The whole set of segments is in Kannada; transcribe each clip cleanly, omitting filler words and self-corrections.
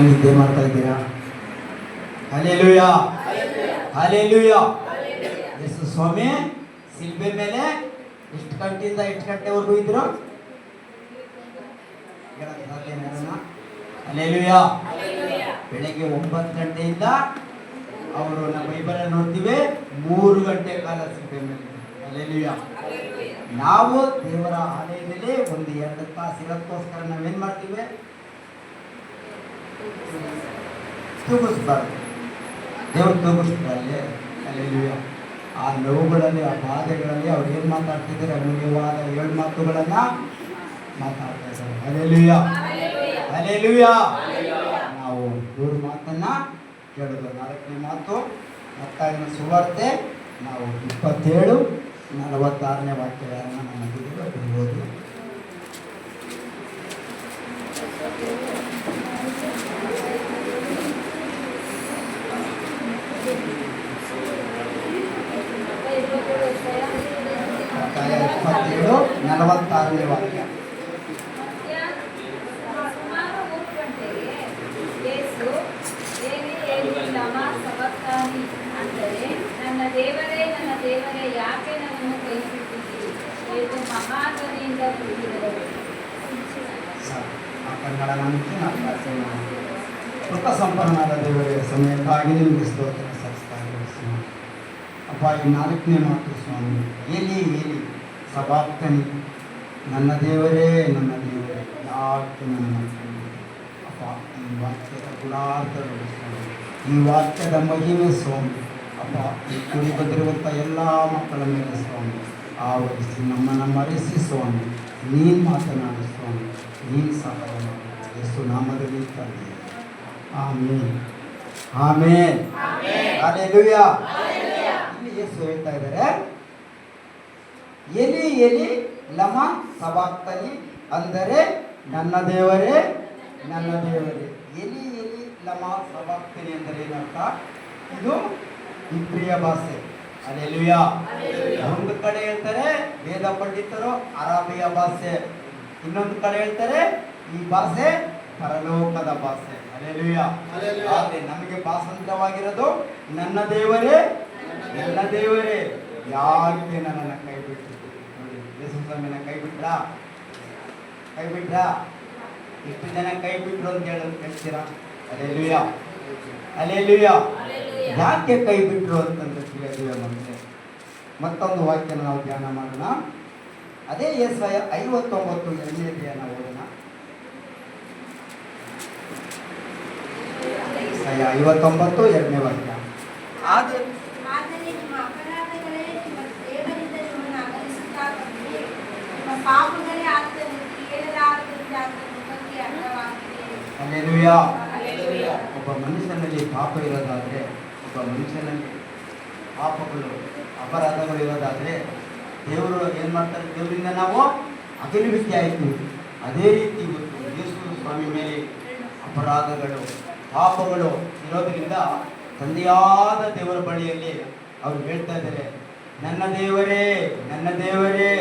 ನಿದ್ದೆ ಮಾಡ್ತಾ ಇದ್ದೀರಾ? Hallelujah, hallelujah. ಯೇಸು ಸ್ವಾಮಿ ಶಿಲ್ಬೆ ಮೇಲೆ ಎಷ್ಟು ಗಂಟೆಯಿಂದ ಎಷ್ಟು ಗಂಟೆವರೆಗೂ ಇದ್ರು? ಹಲ್ಲೆಲೂಯಾ. ಬೆಳಗ್ಗೆ 9 ಗಂಟೆಯಿಂದ ಅವರು ನಮ್ಮ ಬೈಬಲ್ ನೋಡ್ತೀವಿ 3 ಗಂಟೆ ಕಾಲ ಶಿಲ್ಬೆ ಮೇಲೆ. ಹಲ್ಲೆಲೂಯಾ. ನಾವು ದೇವರ ಆಲಯದಲ್ಲಿ 1-2 ತಾಸು ಇರೋದಕ್ಕೋಸ್ಕರ ನಾವೇನ್ ಮಾಡ್ತೀವಿ? ತೂಗಿಸ್ಬಾರ್ದು. ದೇವ್ರು ತೂಗಿಸ್ತಾರೆ. ಹಲ್ಲೆಲೂಯಾ. ಆ ನೋವುಗಳಲ್ಲಿ, ಆ ಬಾಧೆಗಳಲ್ಲಿ ಅವ್ರು ಏನು ಮಾತಾಡ್ತಿದ್ದಾರೆ? ಅಮೂಲ್ಯವಾದ 7 ಮಾತುಗಳನ್ನ ಮಾತಾಡ್ತಾ ಇದ್ದಾರೆ. Hallelujah, hallelujah. ನಾವು ಇವ್ರ ಮಾತನ್ನ ಕೇಳೋದು. 4ನೇ ಮಾತು ಮತ್ತಾಯನ ಸುವಾರ್ತೆ ನಾವು 27:46 ವಾಕ್ಯಗಳನ್ನು ನಮಗೆ ಬಿಡ್ಬೋದು. ಮತ್ತಾಯ 27:46 ವಾಕ್ಯ. ನನ್ನ ದೇವರೇ ನನ್ನ ದೇವರೇ ಯಾಕೆ ನನ್ನನ್ನು ಕೈಬಿಟ್ಟಿದ್ದೀರಿ ಎಂದು ಮಹಾಧ್ವನಿಯಿಂದ ಕೂಗಿದರು. ಕನ್ನಡ ನಂಬಿಕೆ ಕೃಪಾ ಸಂಪನ್ನನಾದ ದೇವರೇ, ಸಮಯಕ್ಕಾಗಿ ನಿಮಗೆ ಸ್ತೋತ್ರ ಸಲ್ಲಿಸ್ತಾರೆ ಸ್ವಾಮಿ. ಅಪ್ಪ, ಈ 4ನೇ ಮಾತು ಸ್ವಾಮಿ, ಏಲಿ ಏಲಿ ಸಬಾಕ್ತನಿ, ನನ್ನ ದೇವರೇ ನನ್ನ ದೇವರೇ ಯಾಕೆ ನನ್ನ ಅಪ್ಪ. ಈ ವಾಕ್ಯದ ಗುಣಾರ್ಥಗಳು ಸ್ವಾಮಿ, ಈ ವಾಕ್ಯದ ಮಹಿಮೆ ಸ್ವಾಮಿ. ಅಪ್ಪ, ಈ ಕುಡಿ ಬಂದಿರುವಂಥ ಎಲ್ಲ ಮಕ್ಕಳ ಮೇಲೆ ಸ್ವಾಮಿ ಆವರಿಸಿ ನಮ್ಮನ್ನು ಮರೆಸಿ ಸ್ವಾಮಿ. ನೀನು ಮಾತನಾಡು ಸ್ವಾಮಿ, ನೀನು ಸಹಾಯ ಮಾಡು. ಯೇಸು ನಾಮದಲ್ಲಿ ತಂದೆ, ಆಮೇನ್, ಆಮೇನ್, ಹಲ್ಲೆಲೂಯಾ. ಇಲ್ಲಿ ಯೇಸು ಹೇಳ್ತಾ ಇದ್ದಾರೆ, ಎಲಿ ಎಲಿ ಲಮ ಸಬಾಕ್ತನಿ, ಅಂದರೆ ನನ್ನ ದೇವರೇ ನನ್ನ ದೇವರೇ. ಎಲಿ ಎಲಿ ಲಮ ಸಬಾಕ್ತನಿ ಅಂದರೆ ಏನರ್ಥ? ಇದು ಇಬ್ರಿಯ ಭಾಷೆ. ಹಲ್ಲೆಲೂಯಾ. ಒಂದು ಕಡೆ ಹೇಳ್ತಾರೆ ವೇದ ಪಂಡಿತರು ಅರಾಬಿಯ ಭಾಷೆ, ಇನ್ನೊಂದು ಕಡೆ ಹೇಳ್ತಾರೆ ಈ ಭಾಷೆ ಪರಲೋಕದ ಭಾಷೆ. ಹಲ್ಲೆಲೂಯಾ. ಆದರೆ ನಮಗೆ ಭಾಷಾಂತರವಾಗಿರೋದು ನನ್ನ ದೇವರೇ ನನ್ನ ದೇವರೇ ಯಾಕೆ ನನ್ನನ್ನು ಕೈ ಬಿಟ್ಟಿದ್ದು. ನೋಡಿ, ಯೇಸು ಸ್ವಾಮಿನ ಕೈ ಬಿಟ್ರಾ? ಕೈ ಬಿಟ್ರಾ? ಎಷ್ಟು ಜನ ಕೈ ಬಿಟ್ರು ಅಂತ ಹೇಳ್ತೀರಾ? Hallelujah, hallelujah. ಯಾಕೆ ಕೈ ಬಿಟ್ರು ಅಂತಂದ್ರೆ ತಿಳಿಯೋದಿಲ್ಲ ನಮಗೆ. ಮತ್ತೊಂದು ವಾಕ್ಯನ ನಾವು ಧ್ಯಾನ ಮಾಡೋಣ. ಅದೇ ಯೆಶಾಯ 59:2 ಓದೋಣ. ಯೆಶಾಯ 59:2 ವಾಕ್ಯ. ಆದರೆ ನಿಮ್ಮ ಅಪರಾಧಗಳೇ ನಿಮ್ಮ ದೇವರಿಂದ ನಿಮ್ಮನ್ನು ಅಗಲಿಸುತ್ತಾ ಬಂದಿವೆ. ನಿಮ್ಮ ಪಾಪಗಳೇ ಆತನು ಕೇಳಲಾರದರಿಂದ ಆತನ ಮುಖಕ್ಕೆ ಅಡ್ಡವಾಗಿದೆ. ಹಲ್ಲೆಲೂಯಾ. ಒಬ್ಬ ಮನುಷ್ಯನಲ್ಲಿ ಪಾಪ ಇರೋದಾದರೆ, ಒಬ್ಬ ಮನುಷ್ಯನಲ್ಲಿ ಪಾಪಗಳು ಅಪರಾಧಗಳು ಇರೋದಾದರೆ ದೇವರು ಏನು ಮಾಡ್ತಾರೆ? ದೇವರಿಂದ ನಾವು ಅಗಲುವಿಕೆ ಆಯಿತು. ಅದೇ ರೀತಿ ಇವತ್ತು ಯೇಸು ಸ್ವಾಮಿ ಮೇಲೆ ಅಪರಾಧಗಳು ಪಾಪಗಳು ಇರೋದರಿಂದ ತಂದೆಯಾದ ದೇವರ ಬಳಿಯಲ್ಲಿ ಅವರು ಹೇಳ್ತಾ ಇದ್ದಾರೆ, ನನ್ನ ದೇವರೇ ನನ್ನ ದೇವರೇ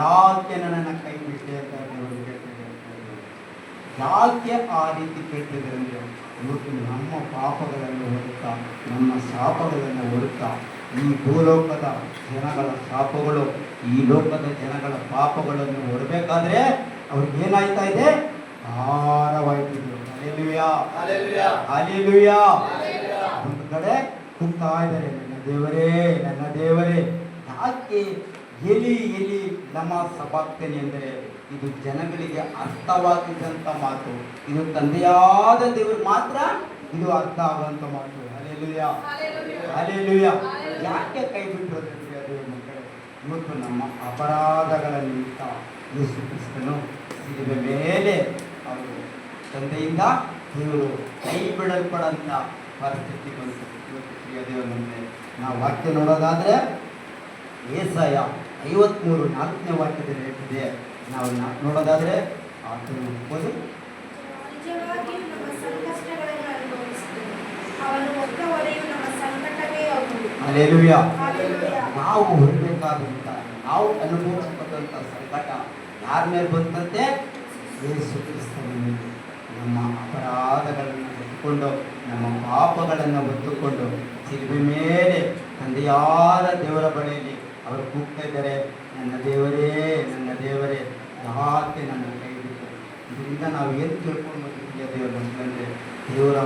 ಯಾಕೆ ನನ್ನನ್ನು ಕೈ ಬಿಟ್ಟೆ ಅಂತ ದೇವರು ಕೇಳ್ತಿದ್ದಾರೆ. ಯಾಕೆ ಆ ರೀತಿ ಕೇಳ್ತಿದ್ದಾರೆ ಅಂದರೆ, ಇವತ್ತು ನಮ್ಮ ಪಾಪಗಳನ್ನು ಹೊರುತ್ತಾ, ನಮ್ಮ ಶಾಪಗಳನ್ನು ಹೊರುತ್ತಾ, ಈ ಭೂಲೋಕದ ಜನಗಳ ಶಾಪಗಳು, ಈ ಲೋಕದ ಜನಗಳ ಪಾಪಗಳನ್ನು ಹೊರಬೇಕಾದ್ರೆ ಅವ್ರಿಗೆ ಏನಾಯ್ತಾ ಇದೆ? ಭಾರವಾಯ್ತಿದ್ರು. Hallelujah, hallelujah. ಒಂದು ಕಡೆ ಕೂಗ್ತಾ ಇದ್ದಾರೆ, ನನ್ನ ದೇವರೇ ನನ್ನ ದೇವರೇ ಯಾಕೆ ಎಲಿ ಎಲಿ ಲಮ ಸಬಾಕ್ತನಿ ಅಂದರೆ ಇದು ಜನಗಳಿಗೆ ಅರ್ಥವಾಗಿದ್ದಂಥ ಮಾತು. ಇದು ತಂದೆಯಾದ ದೇವರು ಮಾತ್ರ ಇದು ಅರ್ಥ ಆಗುವಂಥ ಮಾತು. Hallelujah, hallelujah. ಯಾಕೆ ಕೈ ಬಿಟ್ಟರು ದೇವರ ಮಕ್ಕಳೇ? ಇವತ್ತು ನಮ್ಮ ಅಪರಾಧಗಳ ನಿಮಿತ್ತ ಯೇಸು ಕ್ರಿಸ್ತನು ಶಿಲುಬೆ ಮೇಲೆ ಅವರು ತಂದೆಯಿಂದ ದೇವರು ಕೈ ಬಿಡಲ್ಪಡಂಥ ಪರಿಸ್ಥಿತಿ ಬಂತು. ಇವತ್ತು ಪ್ರಿಯ ದೇವರ ಮಕ್ಕಳೇ, ನಾವು ವಾಕ್ಯ ನೋಡೋದಾದರೆ ಯೆಶಾಯ 53:4 ವಾಕ್ಯದಲ್ಲಿ ಹೇಳ್ತಿದೆ. ನಾವು ನೋಡೋದಾದರೆ ಆತನು ಓದಿ. ನಿಜವಾಗಿಯೂ ನಮ್ಮ ಸಂಕಷ್ಟಗಳನ್ನು ಅನುಭವಿಸಿದನು, ಅವನು ಹೊತ್ತ ಹೊರೆಯು ನಮ್ಮ ಸಂಕಟವೇ ಹೌದು. ಹಲ್ಲೆಲೂಯಾ. ನಾವು ಹೊರಬೇಕಾದಂಥ, ನಾವು ಅನುಭವಿಸತಕ್ಕಂಥ ಸಂಕಟ ಯಾರ ಮೇಲೆ ಬಂತಂತೆ? ಯೇಸು ಕ್ರಿಸ್ತನ ಮೇಲೆ. ನಮ್ಮ ಅಪರಾಧಗಳನ್ನು ಹೊತ್ತುಕೊಂಡು ನಮ್ಮ ಪಾಪಗಳನ್ನು ಹೊತ್ತುಕೊಂಡು ಶಿಲುಬೆ ಮೇಲೆ ತಂದೆಯಾದ ದೇವರ ಬಳಿಯಲ್ಲಿ ಅವರು ಕೂಗ್ತಾ ಇದ್ದಾರೆ, ನನ್ನ ದೇವರೇ ನನ್ನ ದೇವರೇ ಯಾಕೆ ನನ್ನ ಕೈ ಬಿಟ್ಟು. ಇದರಿಂದ ನಾವು ಏನು ತಿಳ್ಕೊಂಡು ಬಂದಿದ್ದೀವಿ ದೇವರ ಮಕ್ಕಳಂದರೆ, ದೇವರ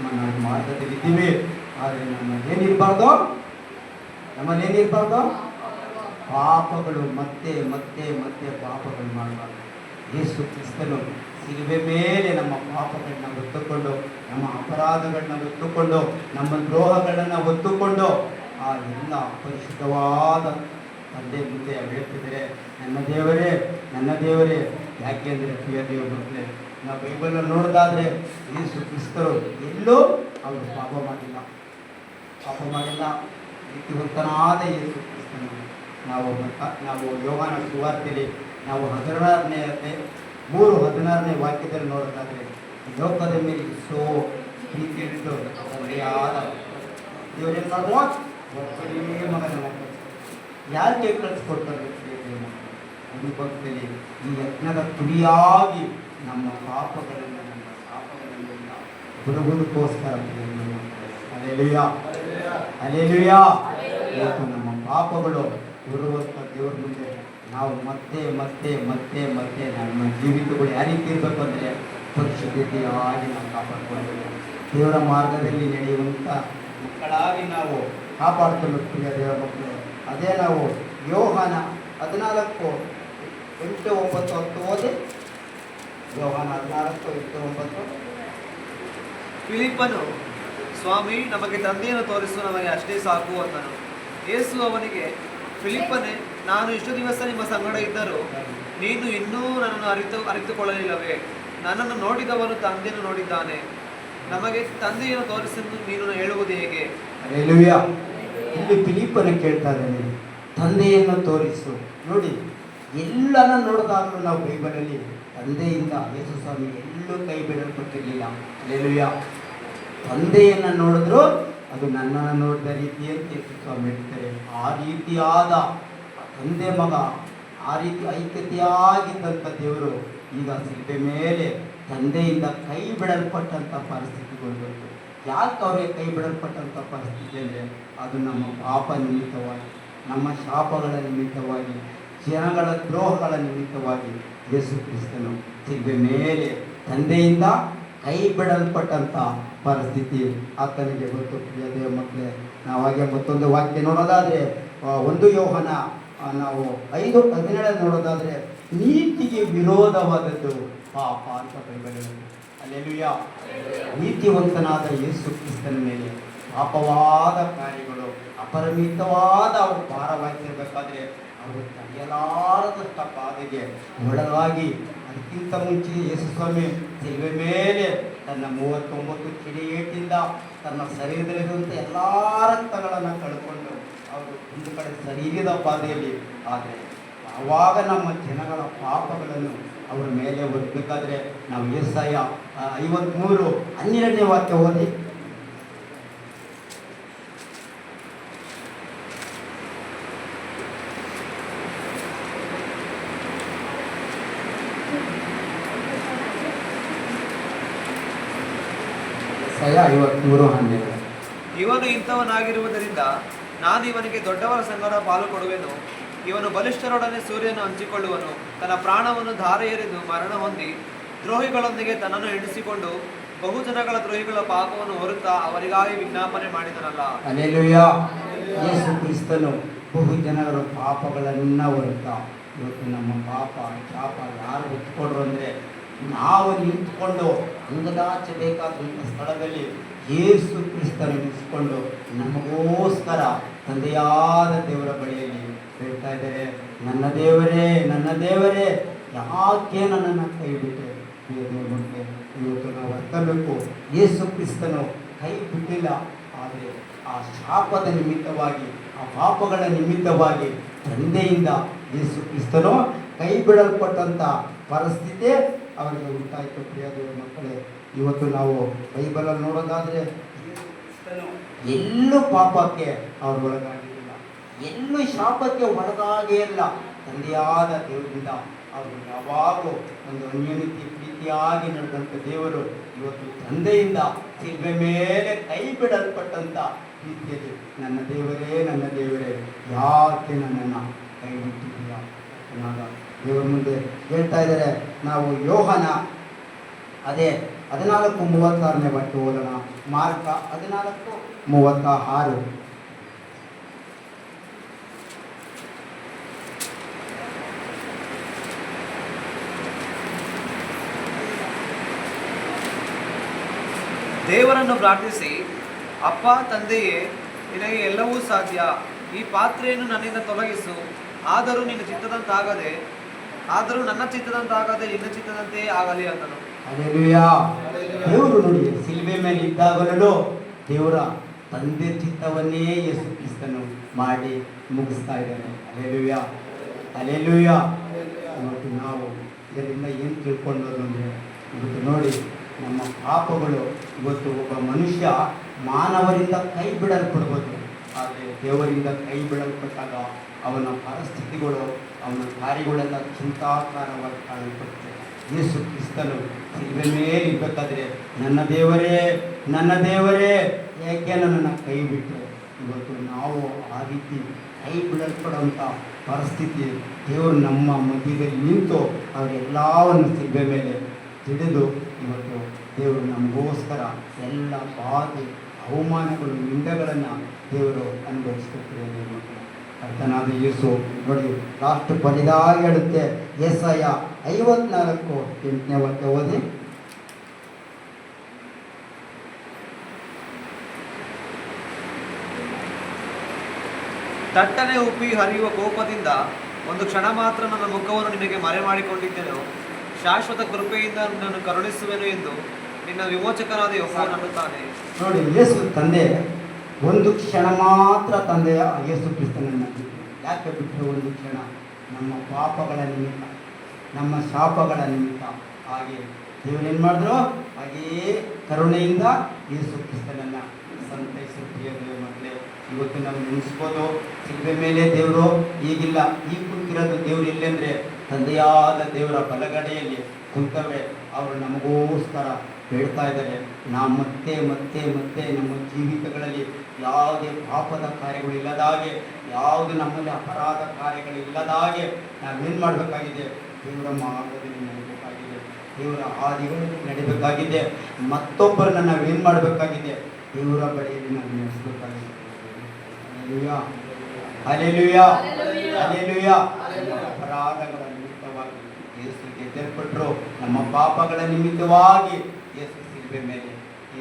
ನಾವು ಮಾರ್ಗದಲ್ಲಿದ್ದೀವಿ. ಆದರೆ ನಮ್ಮಲ್ಲೇನಿರಬಾರ್ದು, ಪಾಪಗಳು ಮತ್ತೆ ಮತ್ತೆ ಮತ್ತೆ ಪಾಪಗಳು ಮಾಡಬಾರ್ದು. ಯೇಸು ಕ್ರಿಸ್ತನು ಶಿಲುಬೆ ಮೇಲೆ ನಮ್ಮ ಪಾಪಗಳನ್ನ ಹೊತ್ತುಕೊಂಡು, ನಮ್ಮ ಅಪರಾಧಗಳನ್ನ ಹೊತ್ತುಕೊಂಡು, ನಮ್ಮ ದ್ರೋಹಗಳನ್ನು ಹೊತ್ತುಕೊಂಡು ಆ ಎಲ್ಲ ಪರಿಶುದ್ಧವಾದ ತಂದೆ ಮುಂದೆ ಹೇಳ್ತಿದ್ದಾರೆ, ನನ್ನ ದೇವರೇ ನನ್ನ ದೇವರೇ. ಯಾಕೆ ಅಂದರೆ ಪ್ರಿಯ ದೇವರ ಮಕ್ಕಳೇ, ನಾವು ಬೈಬಲನ್ನು ನೋಡೋದಾದರೆ ಯೇಸು ಕ್ರಿಸ್ತರು ಎಲ್ಲೂ ಅವರು ಪಾಪ ಮಾಡಿಲ್ಲ. ನೀತಿವಂತನಾದ ಯೇಸು ಕ್ರಿಸ್ತನು ನಾವು ಯೋಹಾನ ಸುವಾರ್ತೆಯಲ್ಲಿ ನಾವು 3:16 ವಾಕ್ಯದಲ್ಲಿ ನೋಡೋದಾದರೆ, ಲೋಕದ ಮೇಲೆ ಎಷ್ಟೋ ಪ್ರೀತಿ ಹಿಡಿದು ತಂದೆಯಾದ ದೇವರೇನು ಮಾಡುವ ಒಬ್ಬನೇ ಮಗನ ಯಾಕೆ ಕಳಿಸ್ಕೊಡ್ತಾರೆ ಒಂದು ಭಕ್ತಲ್ಲಿ ಈ ಯಜ್ಞದ ತುಡಿಯಾಗಿ ನಮ್ಮ ಪಾಪಗಳನ್ನು ಬರುವುದಕ್ಕೋಸ್ಕರ ಅಲೆಲುಯಾ. ಇವತ್ತು ನಮ್ಮ ಪಾಪಗಳು ಬರುವಂಥ ದೇವರ ಮುಂದೆ ನಾವು ಮತ್ತೆ ಮತ್ತೆ ಮತ್ತೆ ಮತ್ತೆ ನಮ್ಮ ಜೀವಿತಗಳು ಯಾವ ರೀತಿ ಇರಬೇಕು ಅಂದರೆ ಪರಿಶುದ್ಧತೆಯಾಗಿ ನಾವು ಕಾಪಾಡಿಕೊಳ್ಳಬೇಕು. ದೇವರ ಮಾರ್ಗದಲ್ಲಿ ನಡೆಯುವಂಥ ಮಕ್ಕಳಾಗಿ ನಾವು ಕಾಪಾಡ್ಕೊಂಡು ಪ್ರಿಯ ದೇವರ ಮಕ್ಕಳು. ಅದೇ ನಾವು ಯೋಹಾನ 14:8-9 ಓದಿ. ಯೋಹಾನ 14:8-9. ಫಿಲಿಪ್ಪನು, ಸ್ವಾಮಿ, ನಮಗೆ ತಂದೆಯನ್ನು ತೋರಿಸು, ನಮಗೆ ಅಷ್ಟೇ ಸಾಕು ಅಂದನು. ಯೇಸು ಅವನಿಗೆ, ಫಿಲಿಪ್ಪನೇ, ನಾನು ಇಷ್ಟು ದಿವಸ ನಿಮ್ಮ ಸಂಗಡ ಇದ್ದರೂ ನೀನು ಇನ್ನೂ ನನ್ನನ್ನು ಅರಿತುಕೊಳ್ಳಲಿಲ್ಲವೇ? ನನ್ನನ್ನು ನೋಡಿದವನು ತಂದೆಯನ್ನು ನೋಡಿದ್ದಾನೆ. ನಮಗೆ ತಂದೆಯನ್ನು ತೋರಿಸಲು ನೀನು ಹೇಳುವುದು ಹೇಗೆ? ಹಲ್ಲೆಲೂಯಾ. ಇಲ್ಲಿ ಫಿಲಿಪ್ಪನ ಕೇಳ್ತಾ ಇದ್ದಾನೆ, ತಂದೆಯನ್ನು ತೋರಿಸು. ನೋಡಿ, ಎಲ್ಲನ ನೋಡಿದಾಗಲೂ ನಾವು ಬೈಬಲಲ್ಲಿ ತಂದೆಯಿಂದ ಯೇಸು ಸ್ವಾಮಿ ಎಲ್ಲೂ ಕೈ ಬಿಡಲ್ಪಟ್ಟಿರಲಿಲ್ಲ. ಹಲ್ಲೆಲೂಯಾ. ತಂದೆಯನ್ನು ನೋಡಿದ್ರು ಅದು ನನ್ನನ್ನು ನೋಡಿದ ರೀತಿ ಅಂತ ಯೇಸು ಸ್ವಾಮಿ ಹೇಳ್ತಾರೆ. ಆ ರೀತಿಯಾದ ತಂದೆ ಮಗ ಆ ರೀತಿ ಐಕ್ಯತೆಯಾಗಿದ್ದಂಥ ದೇವರು ಈಗ ಶಿಲ್ಪೆ ಮೇಲೆ ತಂದೆಯಿಂದ ಕೈ ಬಿಡಲ್ಪಟ್ಟಂಥ ಪರಿಸ್ಥಿತಿಗಳು ಬಂತು. ಯಾಕೆ ಅವರಿಗೆ ಕೈ ಬಿಡಲ್ಪಟ್ಟಂಥ ಪರಿಸ್ಥಿತಿ ಅಂದರೆ, ಅದು ನಮ್ಮ ಪಾಪ ನಿಮಿತ್ತವಾಗಿ, ನಮ್ಮ ಶಾಪಗಳ ನಿಮಿತ್ತವಾಗಿ, ಜನಗಳ ದ್ರೋಹಗಳ ನಿಮಿತ್ತವಾಗಿ ಯೇಸು ಕ್ರಿಸ್ತನು ಶಿಲ್ಪೆ ಮೇಲೆ ತಂದೆಯಿಂದ ಕೈ ಬಿಡಲ್ಪಟ್ಟಂಥ ಪರಿಸ್ಥಿತಿ ಆತನಿಗೆ ಗೊತ್ತು. ಪ್ರಿಯ ದೇವ ಮಕ್ಕಳೇ, ನಾವಾಗೆ ಮತ್ತೊಂದು ವಾಕ್ಯ ನೋಡೋದಾದರೆ 1 ಯೋಹಾನ ನಾವು 5:17 ನೋಡೋದಾದರೆ, ನೀತಿಗೆ ವಿರೋಧವಾದದ್ದು ಪಾಪ ಅಂತ ಬೈಬಲ್ ಹೇಳುತ್ತೆ. ಹಲ್ಲೆಲೂಯಾ. ನೀತಿವಂತನಾದ ಯೇಸು ಕ್ರಿಸ್ತನ ಮೇಲೆ ಪಾಪವಾದ ಕಾರ್ಯಗಳು ಅಪರಿಮಿತವಾದ ಅವರು ಭಾರವಾಗಿರಬೇಕಾದ್ರೆ ಅವರು ತಡೆಯಲಾರದಷ್ಟ ಬಾಧೆಗೆ ಒಳಗಾಗಿ, ಅದಕ್ಕಿಂತ ಮುಂಚೆ ಯೇಸು ಸ್ವಾಮಿ ಶಿಲುಬೆ ಮೇಲೆ ತನ್ನ 39 ಕಿಡಿಯೇಟಿಂದ ತನ್ನ ಶರೀರದಲ್ಲಿರುವಂಥ ಎಲ್ಲ ರಕ್ತಗಳನ್ನು ಕಳ್ಕೊಂಡು ಅವರು ಒಂದು ಕಡೆ ಶರೀರದ ಬಾಧೆಯಲ್ಲಿ, ಆದರೆ ಆವಾಗ ನಮ್ಮ ಜನಗಳ ಪಾಪಗಳನ್ನು ಅವರ ಮೇಲೆ ಹೊರಬೇಕಾದ್ರೆ ನಾವು ಯೆಶಾಯ 53:12 ವಾಕ್ಯ ಓದಿ. ಯೆಶಾಯ 53:12. ಇವನು ಇಂಥವನಾಗಿರುವುದರಿಂದ ನಾನು ಇವನಿಗೆ ದೊಡ್ಡವರ ಸಂಗಡ ಪಾಲು ಕೊಡುವೆನು. ಇವನು ಬಲಿಷ್ಠರೊಡನೆ ಸೂರ್ಯನು ಹಂಚಿಕೊಳ್ಳುವನು. ತನ್ನ ಪ್ರಾಣವನ್ನು ಧಾರೆ ಎರೆದು ಮರಣ ಹೊಂದಿ ದ್ರೋಹಿಗಳೊಂದಿಗೆ ತನ್ನನ್ನು ಎಣಿಸಿಕೊಂಡು ಬಹುಜನಗಳ ದ್ರೋಹಿಗಳ ಪಾಪವನ್ನು ಹೊರುತ್ತಾ ಅವರಿಗಾಗಿ ವಿಜ್ಞಾಪನೆ ಮಾಡಿದನಲ್ಲ. ಹಲ್ಲೆಲೂಯಾ. ಯೇಸು ಕ್ರಿಸ್ತನು ಬಹುಜನಗಳ ಪಾಪಗಳನ್ನು ಹೊರುತ್ತಾ, ಇವತ್ತು ನಮ್ಮ ಪಾಪ ಶಾಪ ಯಾರು ಹೊತ್ಕೊಡ್ರು ಅಂದರೆ, ನಾವು ನಿಂತ್ಕೊಂಡು ಅಂಗದಾಚಬೇಕಾದಂಥ ಸ್ಥಳದಲ್ಲಿ ಯೇಸು ಕ್ರಿಸ್ತನು ನಿಂತ್ಕೊಂಡು ನಮಗೋಸ್ಕರ ತಂದೆಯಾದ ದೇವರ ಬಳಿಯಲ್ಲಿ ಹೇಳ್ತಾ ಇದ್ದಾರೆ, ನನ್ನ ದೇವರೇ ನನ್ನ ದೇವರೇ ಯಾಕೆ ನನ್ನನ್ನು ಕೈ ಬಿಟ್ಟೆ? ಇವತ್ತು ನಾವು ಅರ್ಥಬೇಕು, ಯೇಸು ಕ್ರಿಸ್ತನು ಕೈ ಬಿಟ್ಟಿಲ್ಲ. ಆದರೆ ಆ ಶಾಪದ ನಿಮಿತ್ತವಾಗಿ, ಆ ಪಾಪಗಳ ನಿಮಿತ್ತವಾಗಿ ತಂದೆಯಿಂದ ಯೇಸು ಕ್ರಿಸ್ತನು ಕೈ ಬಿಡಲ್ಪಟ್ಟಂಥ ಪರಿಸ್ಥಿತಿ ಅವರಿಗೆ ಉಂಟಾಯಿತು. ಪ್ರಿಯ ದೇವರ ಮಕ್ಕಳೇ, ಇವತ್ತು ನಾವು ಬೈಬಲಲ್ಲಿ ನೋಡೋದಾದರೆ ಯೇಸು ಕ್ರಿಸ್ತನು ಎಲ್ಲೂ ಪಾಪಕ್ಕೆ ಅವರು ಒಳಗಾಗಿರಲಿಲ್ಲ, ಎಲ್ಲೂ ಶಾಪಕ್ಕೆ ಒಳಗಾಗೇ ಇಲ್ಲ. ತಂದೆಯಾದ ದೇವರಿಂದ ಅವರು ಯಾವಾಗಲೂ ಒಂದು ಅನ್ಯೋನ್ಯತೆ ಪ್ರೀತಿಯಾಗಿ ನಡೆದಂಥ ದೇವರು ಇವತ್ತು ತಂದೆಯಿಂದ ಶಿಲ್ಬೆ ಮೇಲೆ ಕೈ ಬಿಡಲ್ಪಟ್ಟಂಥ ರೀತಿಯಲ್ಲಿ ನನ್ನ ದೇವರೇ ಯಾಕೆ ನನ್ನನ್ನು ಕೈ ಬಿಟ್ಟಿದ್ದೀಯ ದೇವರ ಮುಂದೆ ಹೇಳ್ತಾ ಇದ್ದಾರೆ. ನಾವು ಯೋಹನ 14:36 ವಾಕ್ಯ ಓದೋಣ. ಮಾರ್ಕ 14:36. ದೇವರನ್ನು ಪ್ರಾರ್ಥಿಸಿ, ಅಪ್ಪ ತಂದೆಯೇ, ನಿನಗೆ ಎಲ್ಲವೂ ಸಾಧ್ಯ, ಈ ಪಾತ್ರೆಯನ್ನು ನನ್ನಿಂದ ತೊಲಗಿಸು, ಆದರೂ ನನ್ನ ಚಿತ್ತದಂತಾಗದೆ ನಿನ್ನ ಚಿತ್ತದಂತೆ ಆಗಲಿ ಅಂದನು. ಹಲ್ಲೆಲೂಯಾ. ದೇವರು ನೋಡಿ ಶಿಲುಬೆ ಮೇಲೆ ಇದ್ದಾಗಲೂ ದೇವರ ತಂದೆ ಚಿತ್ತವನ್ನೇ ಯೇಸು ಕ್ರಿಸ್ತನು ಮಾಡಿ ಮುಗಿಸ್ತಾ ಇದ್ದಾನೆ. Hallelujah, hallelujah. ಇವತ್ತು ನಾವು ಇದರಿಂದ ಏನು ತಿಳ್ಕೊಂಡೋದು ಅಂದರೆ, ಇವತ್ತು ನೋಡಿ ನಮ್ಮ ಪಾಪಗಳು, ಇವತ್ತು ಒಬ್ಬ ಮನುಷ್ಯ ಮಾನವರಿಂದ ಕೈ ಬಿಡಲ್ಪಡ್ಬೋದು, ಆದರೆ ದೇವರಿಂದ ಕೈ ಬಿಡಲ್ಪಟ್ಟಾಗ ಅವನ ಪರಿಸ್ಥಿತಿಗಳು, ಅವನ ಕಾರ್ಯಗಳೆಲ್ಲ ಚಿಂತಾಕಾರವಾಗಿ ಕಾಣಲ್ಪಡುತ್ತೆ. ಯೇಸು ಕ್ರಿಸ್ತನು ಶಿಲುಬೆ ಮೇಲೆ ಇರಬೇಕಾದ್ರೆ ನನ್ನ ದೇವರೇ ಏಕೆ ನನ್ನನ್ನು ಕೈ ಬಿಟ್ಟೆ? ಇವತ್ತು ನಾವು ಆ ರೀತಿ ಕೈ ಬಿಡಲ್ಪಡುವಂಥ ಪರಿಸ್ಥಿತಿ, ದೇವರು ನಮ್ಮ ಮಧ್ಯದಲ್ಲಿ ನಿಂತು ಅವರೆಲ್ಲವನ್ನು ಶಿಲುಬೆ ಮೇಲೆ ಹಿಡಿದು ಇವತ್ತು ದೇವರು ನಮಗೋಸ್ಕರ ಎಲ್ಲ ಬಾಧೆ, ಅವಮಾನಗಳು, ನಿಂದೆಗಳನ್ನು ದೇವರು ಅನುಭವಿಸ್ತಿರ್ತಾರೆ. ಕರ್ತನಾದ ಯೇಸು ನೋಡಿ ಲಾಸ್ಟ್ ಬಲಿದಾಗಿ ಹೇಳುತ್ತೆ. ಯೆಶಾಯ 54:8 ವಾಕ್ಯ ಓದಿ. ತಟ್ಟನೆ ಉಪ್ಪಿ ಹರಿಯುವ ಕೋಪದಿಂದ ಒಂದು ಕ್ಷಣ ಮಾತ್ರ ನನ್ನ ಮುಖವನ್ನು ನಿನಗೆ ಮರೆ ಮಾಡಿಕೊಂಡಿದ್ದೆನು, ಶಾಶ್ವತ ಕೃಪೆಯಿಂದ ನನ್ನನ್ನು ಕರುಣಿಸುವೆನು ಎಂದು ನಿನ್ನ ವಿಮೋಚಕನಾದ ಯೆಹೋವನು ಅನ್ನುತ್ತಾನೆ. ನೋಡಿ, ಯೇಸು ತಂದೆ ಒಂದು ಕ್ಷಣ ಮಾತ್ರ ತಂದೆಯ ಯೇಸು ಕ್ರಿಸ್ತನನ್ನು ಬಿಟ್ಟರು. ಯಾಕೆ ಬಿಟ್ಟರು? ಒಂದು ಕ್ಷಣ ನಮ್ಮ ಪಾಪಗಳ ನಿಮಿತ್ತ, ನಮ್ಮ ಶಾಪಗಳ ನಿಮಿತ್ತ. ಹಾಗೆ ದೇವರು ಏನು ಮಾಡಿದ್ರು? ಹಾಗೆಯೇ ಕರುಣೆಯಿಂದ ಯೇಸು ಕ್ರಿಸ್ತನನ್ನು ಸಂತೈಸುತ್ತೀಯ ಮಕ್ಕಳೇ. ಇವತ್ತು ನಾವು ನೆನೆಸ್ಬೋದು, ಶಿಲುಬೆ ಮೇಲೆ ದೇವರು ಈಗಿಲ್ಲ. ಈಗ ಕುಂತಿರೋದು ದೇವರು ಎಲ್ಲೆಂದರೆ ತಂದೆಯಾದ ದೇವರ ಬಲಗಡೆಯಲ್ಲಿ ಕುಂತವ್ರೆ. ಅವರು ನಮಗೋಸ್ಕರ ಹೇಳ್ತಾ ಇದ್ದಾರೆ, ನಾವು ಮತ್ತೆ ನಮ್ಮ ಜೀವಿತಗಳಲ್ಲಿ ಯಾವುದೇ ಪಾಪದ ಕಾರ್ಯಗಳಿಲ್ಲದಾಗೆ, ಯಾವುದು ನಮ್ಮಲ್ಲಿ ಅಪರಾಧ ಕಾರ್ಯಗಳಿಲ್ಲದಾಗೆ ನಾವೇನು ಮಾಡಬೇಕಾಗಿದೆ? ದೇವರ ಮಾರ್ಗದಲ್ಲಿ ನಡೀಬೇಕಾಗಿದೆ, ದೇವರ ಹಾದಿಗಳಲ್ಲಿ ನಡೀಬೇಕಾಗಿದೆ. ಮತ್ತೊಬ್ಬರನ್ನ ನಾವೇನು ಮಾಡಬೇಕಾಗಿದೆ? ದೇವರ ಬಳಿಯಲ್ಲಿ ನಾವು ನಡೆಸಬೇಕಾಗಿದೆ. Hallelujah, hallelujah, hallelujah. ಅಪರಾಧಗಳ ನಿಮಿತ್ತವಾಗಿ ಯೇಸು ಗೆದ್ದಲ್ಪಟ್ಟರು, ನಮ್ಮ ಪಾಪಗಳ ನಿಮಿತ್ತವಾಗಿ ಯೇಸು ಶಿಲುಬೆ ಮೇಲೆ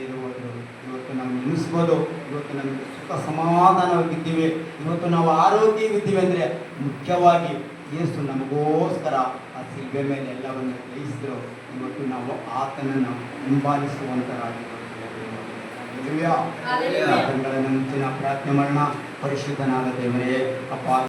ಏರುವುದು. ಇವತ್ತು ನಾವು ನೆನೆಸ್ಬೋದು, ಇವತ್ತು ನಮಗೆ ಸುಖ ಸಮಾಧಾನವಾಗಿದ್ದೀವಿ, ಇವತ್ತು ನಾವು ಆರೋಗ್ಯವಿದ್ದೀವಿ ಅಂದರೆ ಮುಖ್ಯವಾಗಿ ಯೇಸು ನಮಗೋಸ್ಕರ ಆ ಶಿಲುಬೆ ಮೇಲೆ ಎಲ್ಲವನ್ನು ಗ್ರಹಿಸಿದ್ರು. ಇವತ್ತು ನಾವು ಆತನನ್ನು ಹಿಂಬಾಲಿಸುವಂತರಾಗಿದ್ದೇವೆ. ಹಲ್ಲೆಲೂಯಾ. ಮುಂಚಿನ ಪ್ರಾರ್ಥನೆ ಮಾಡೋಣ. ಪರಿಶುದ್ಧನಾದ ದೇವರೇ, ಅಪ್ಪ